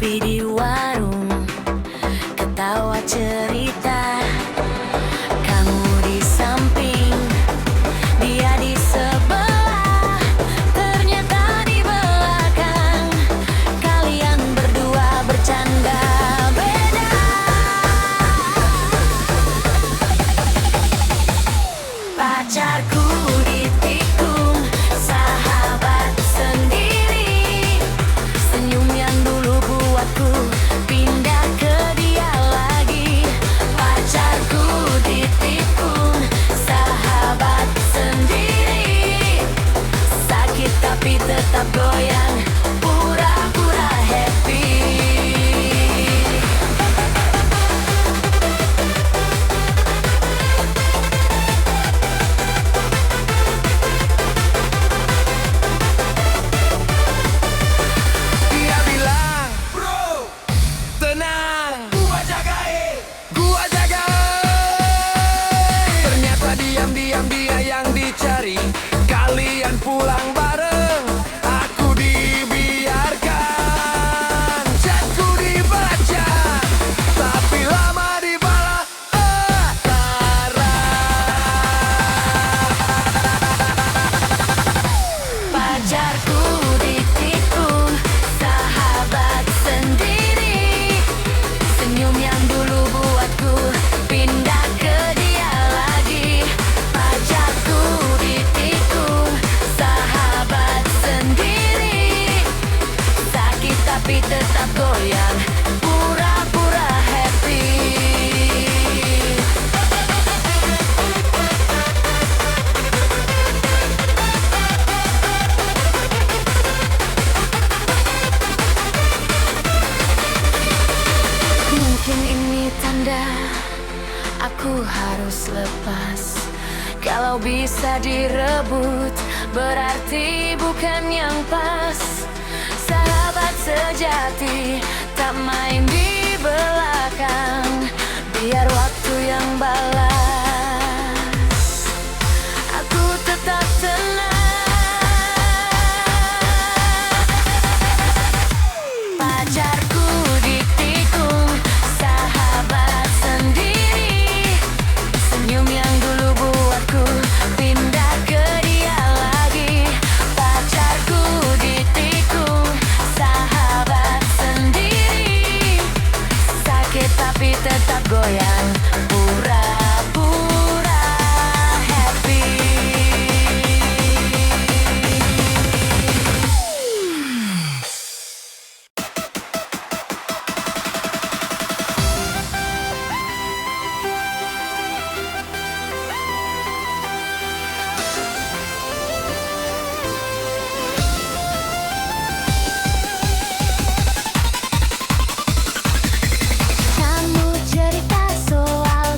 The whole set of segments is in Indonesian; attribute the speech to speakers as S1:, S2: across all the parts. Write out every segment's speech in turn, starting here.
S1: ngopi di warung, ketawa cerita. Kamu di samping, dia di sebelah, ternyata di belakang kalian berdua bercanda beda. Pacarku ditikung, sahabat sendiri. Senyum yang dulu buatku pindah ke dia lagi. Pacarku ditikung, sahabat sendiri. Sakit tapi tetap goyang, pura-pura happy.
S2: Dia bilang, bro, tenang, gua jagain. Ternyata diam-diam dia yang dicari. Kalian pulang bareng, aku dibiarkan. Chatku dibaca, tapi lama dibalas.
S1: Pacarku ditikung, sahabat sendiri. Senyum yang dulu buatku pindah ke dia lagi. Pacarku ditikung, sahabat sendiri. Sakit tapi tetap goyang, pura-pura happy. Mungkin ini tanda aku harus lepas. Kalau bisa direbut, berarti bukan yang pas. Sahabat sejati tak main di belakang, biar waktu yang balas. Aku tetap tenang. Pacarku ditikung, sahabat sendiri. Senyum yang dulu buatku pindah ke dia lagi. Pacarku ditikung, sahabat sendiri. Sakit tapi tetap goyang, pura-pura happy. Kamu cerita soal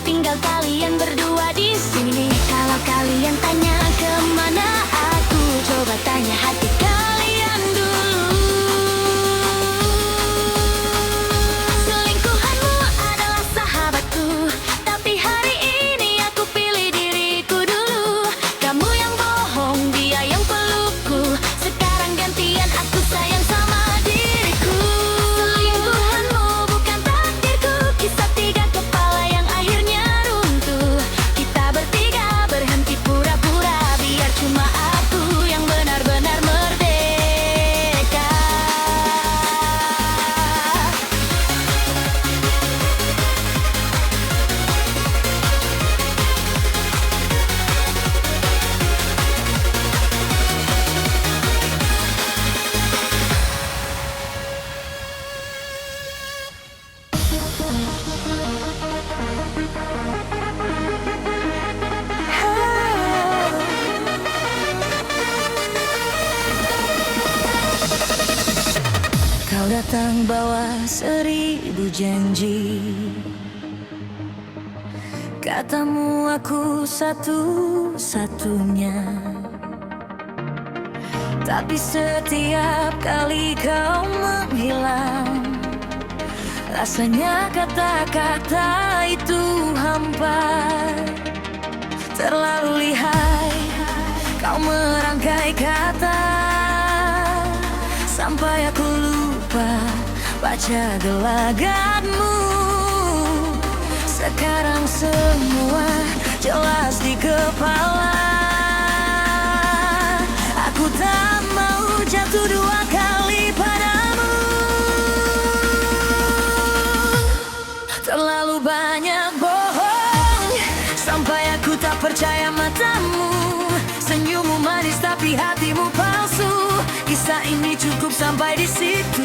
S1: tinggal kalian berdua di sini. Kalau kalian tanya kemana aku, coba tanya hati kalian dulu. Selingkuhanmu adalah sahabatku, tapi hari ini aku pilih diriku dulu. Kamu yang bohong, dia yang pelukku. Sekarang gantian aku sayang sama diriku. Selingkuhanmu bukan takdirku, kisah tiga kepala yang akhirnya runtuh. Kita bertiga berhenti pura-pura, biar cuma aku yang benar-benar merdeka. Kau datang bawa 1000 janji, katamu aku satu-satunya. Tapi setiap kali kau menghilang, rasanya kata-kata itu hampa. Terlalu lihai kau merangkai kata, sampai aku lupa baca gelagatmu. Sekarang semua jelas di kepala. Aku tak mau jatuh dua kali padamu. Terlalu banyak bohong, sampai aku tak percaya matamu. Senyummu manis tapi hatimu palsu. Kisah ini cukup sampai di situ.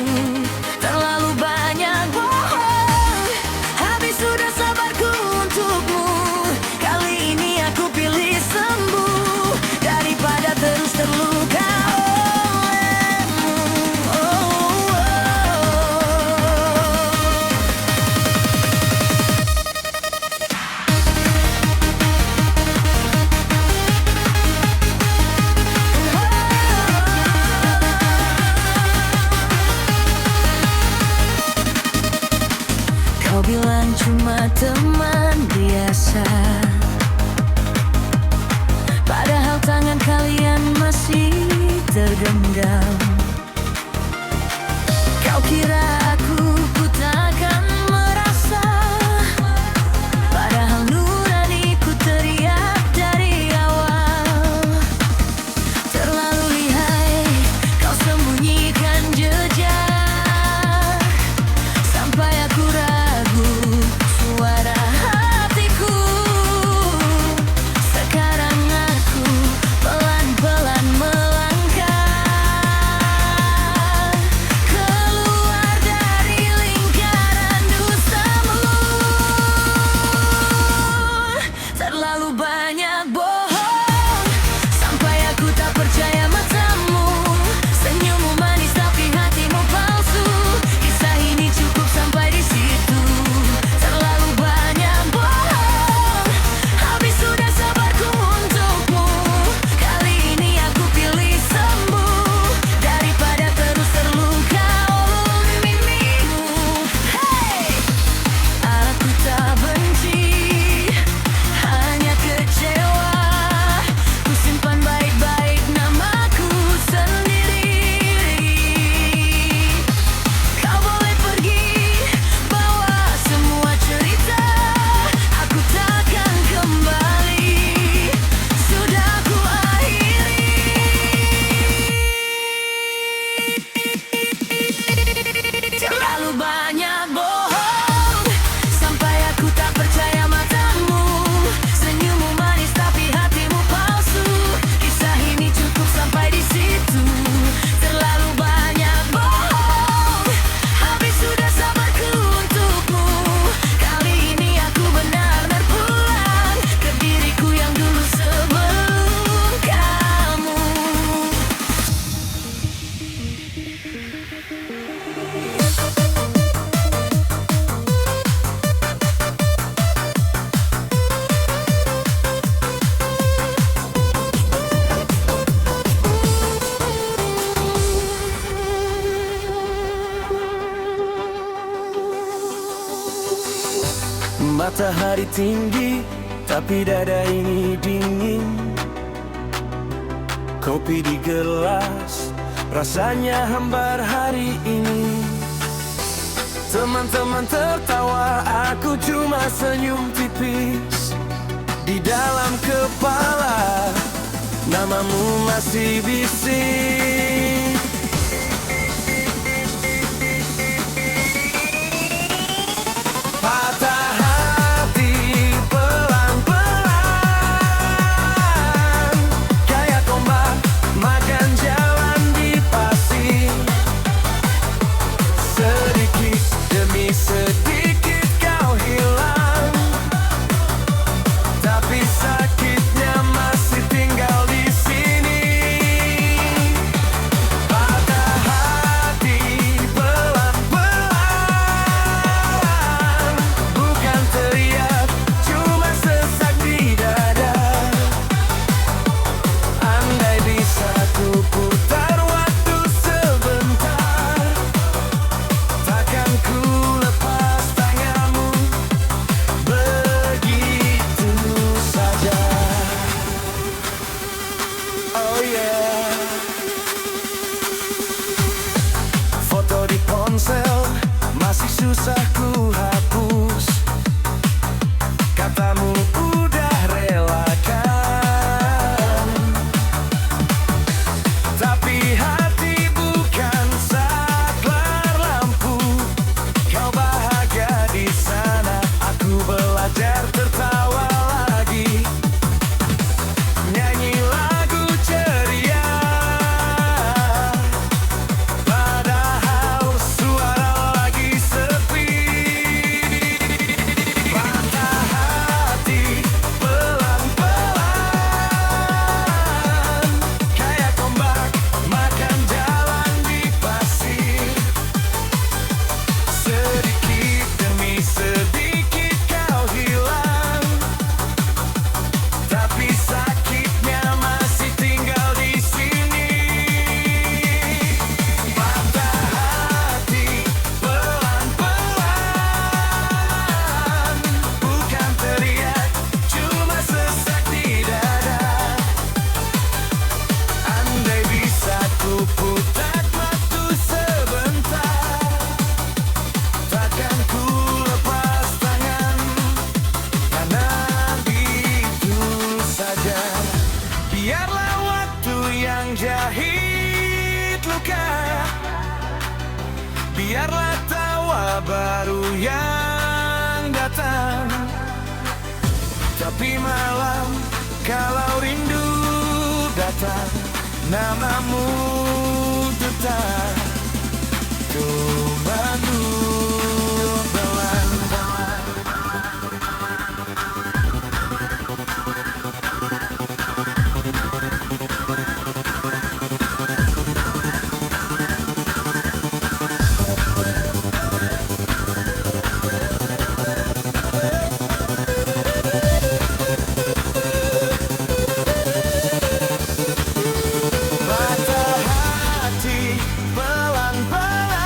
S1: Terlalu banyak bohong, habis sudah sabarku untukmu. Kali ini aku pilih sembuh daripada terus terluka olehmu. Kau bilang cuma teman biasa, padahal tangan kalian masih tergenggam. Kau kira aku takkan merasa, padahal nuraniku teriak dari awal. Terlalu lihai kau sembunyikan jejak, sampai aku ragu suara hatiku. Sekarang aku pelan-pelan melangkah keluar
S2: Matahari tinggi, tapi dada ini dingin. Kopi di gelas, rasanya hambar hari ini. Teman-teman tertawa, aku cuma senyum tipis. Di dalam kepala, namamu masih bising. Patah hati pelan-pelan, kayak ombak makan jalan di pasir. Sedikit demi sedikit kau hilang, tapi sakitnya masih tinggal di sini. Patah hati pelan-pelan, bukan teriak, cuma sesak di dada. Andai bisa ku putar waktu sebentar, takkan ku lepas tanganmu begitu saja. Oh yeah. Foto di ponsel masih susah ku hapus. Katamu udah relakan, tapi hati bukan saklar lampu. Kau bahagia di sana, aku belajar tertawa lagi. Nyanyi lagu ceria, padahal suara lagi sepi. Patah hati pelan-pelan, kayak ombak makan jalan di pasir. Sedikit demi sedikit kau hilang, tapi sakitnya masih tinggal di sini. Patah hati pelan-pelan, bukan teriak, cuma sesak di dada. Andai bisa ku putar waktu sebentar, takkan ku lepas tangan, karena itu saja. Biarlah waktu yang jahit luka, biarlah tawa baru yang datang. Tapi malam kalau rindu datang, namamu tetap ku mandu belang-belang. Patah hati pelan-pelan,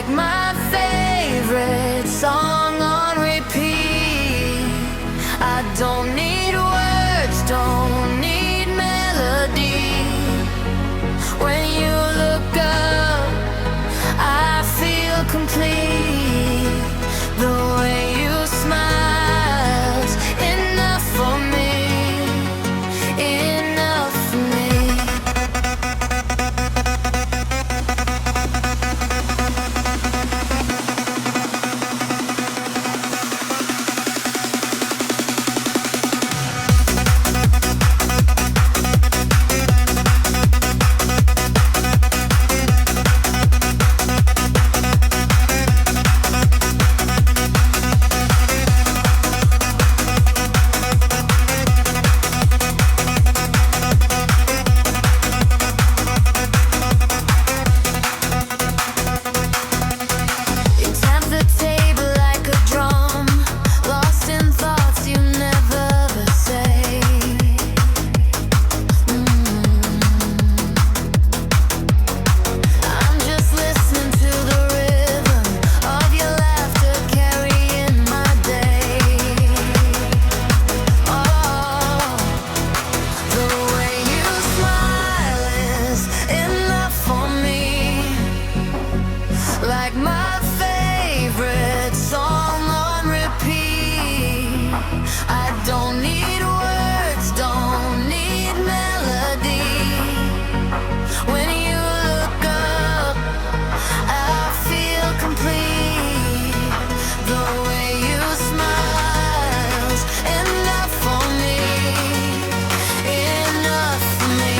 S1: like my favorite song on repeat. I don't need words, don't need melody. When you look up, I feel complete. The way you smile's enough for me, enough for me. Like my favorite song on repeat. I don't need words, don't need melody. When you look up, I feel complete. The way you smile's enough for me, enough for me.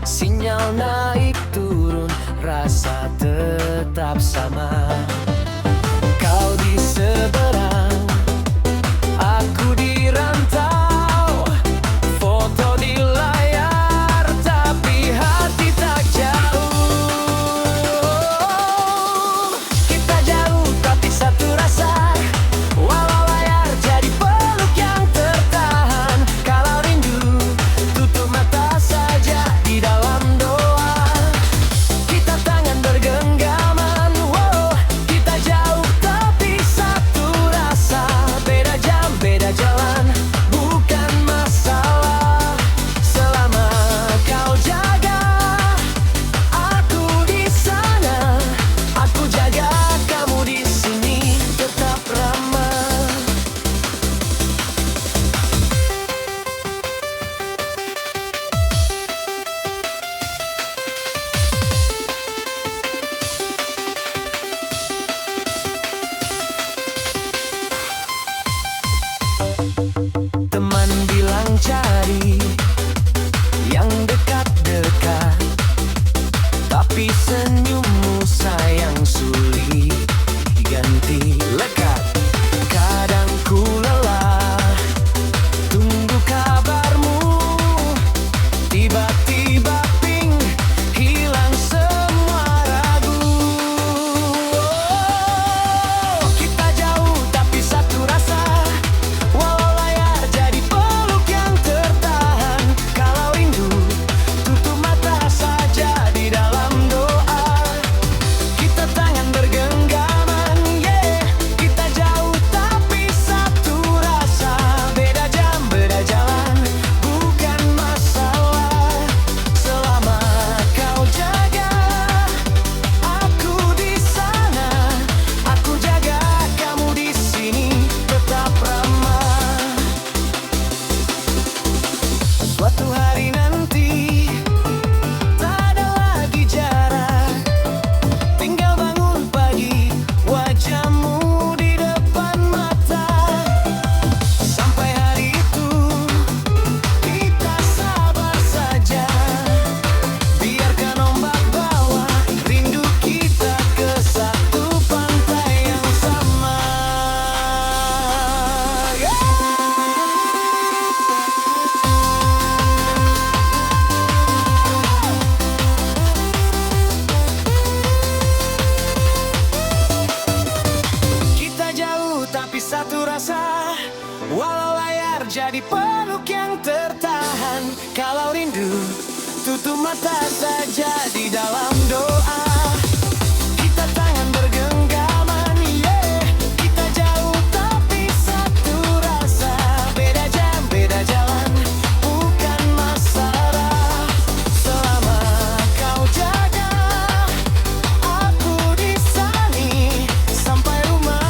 S2: Sinyal naik turun, rasa tetap sama. Kau di seberang, aku di rantau. Foto di layar, tapi hati tak jauh. Kita jauh tapi satu rasa, walau layar jadi peluk yang tertahan. Kalau rindu, tutup mata saja di dalam doa. Kita tangan bergenggam. Tutup mata saja di dalam doa. Kita tangan bergenggaman, yeah. Kita jauh tapi satu rasa. Beda jam, beda jalan, bukan masalah. Selama kau jaga, aku di sini sampai rumah.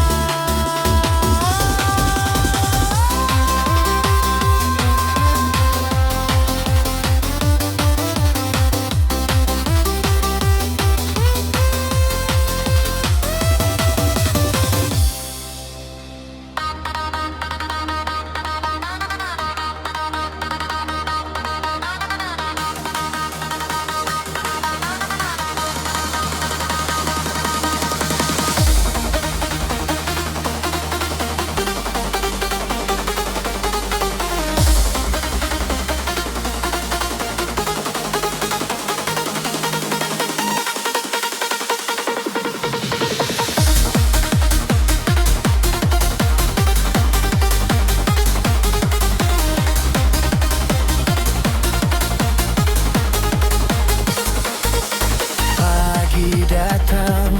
S2: Pagi datang,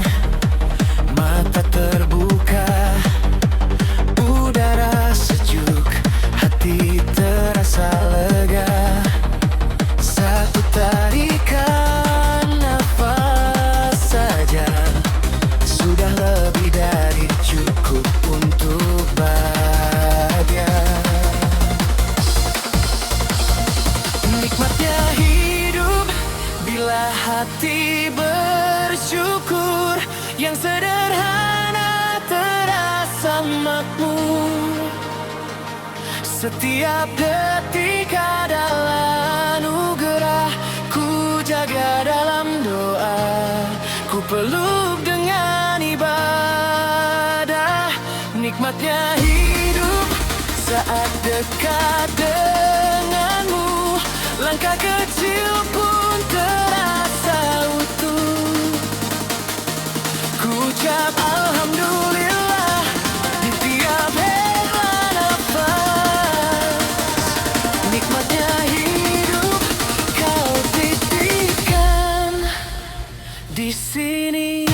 S2: mata terbuka, udara sejuk, hati terasa lega. Satu tarikan nafas saja sudah lebih dari cukup untuk bahagia. Nikmatnya hidup bila hati bersyukur, yang sederhana terasa makmur. Setiap detik adalah anugerah, ku jaga dalam doa, ku peluk dengan ibadah. Nikmatnya hidup saat dekat denganmu, langkah kecil pun terasa utuh. Ku ucap alhamdulillah di tiap hela nafas. Nikmatnya hidup kau titipkan di sini.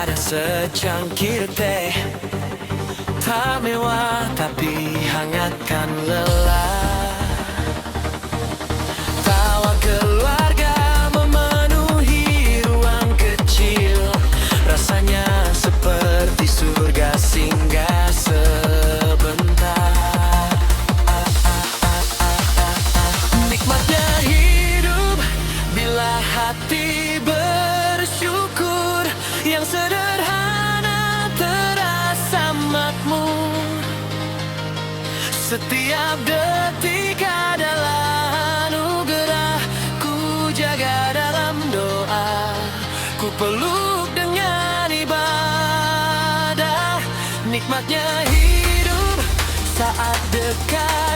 S2: Ada secangkir teh, tak mewah tapi hangatkan lelah. Tawa keluarga memenuhi ruang kecil, rasanya seperti surga singgah sebentar. Nikmatnya hidup bila hati bersyukur, yang sederhana terasa makmur. Setiap detik adalah anugerah, ku jaga dalam doa, ku peluk dengan ibadah. Nikmatnya hidup saat dekat